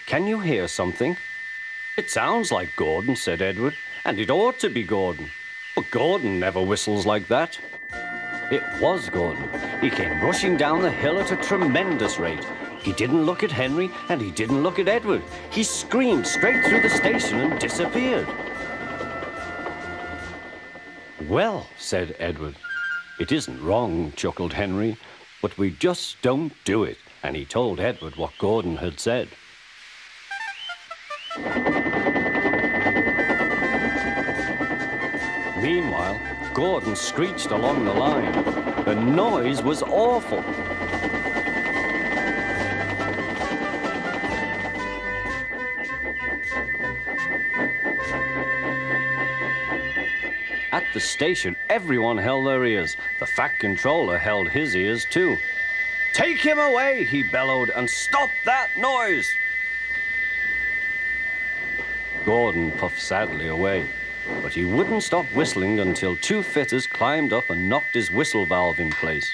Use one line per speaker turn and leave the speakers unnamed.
Can you hear something?" "It sounds like Gordon," said Edward, "and it ought to be Gordon. But Gordon never whistles like that." It was Gordon. He came rushing down the hill at a tremendous rate. He didn't look at Henry, and he didn't look at Edward. He screamed straight through the station and disappeared. "Well," said Edward. "It isn't wrong," chuckled Henry, "but we just don't do it." And he told Edward what Gordon had said. Meanwhile, Gordon screeched along the line. The noise was awful. At the station, everyone held their ears. The Fat Controller held his ears too. "Take him away," he bellowed, "and stop that noise." Gordon puffed sadly away, but he wouldn't stop whistling until two fitters climbed up and knocked his whistle valve in place.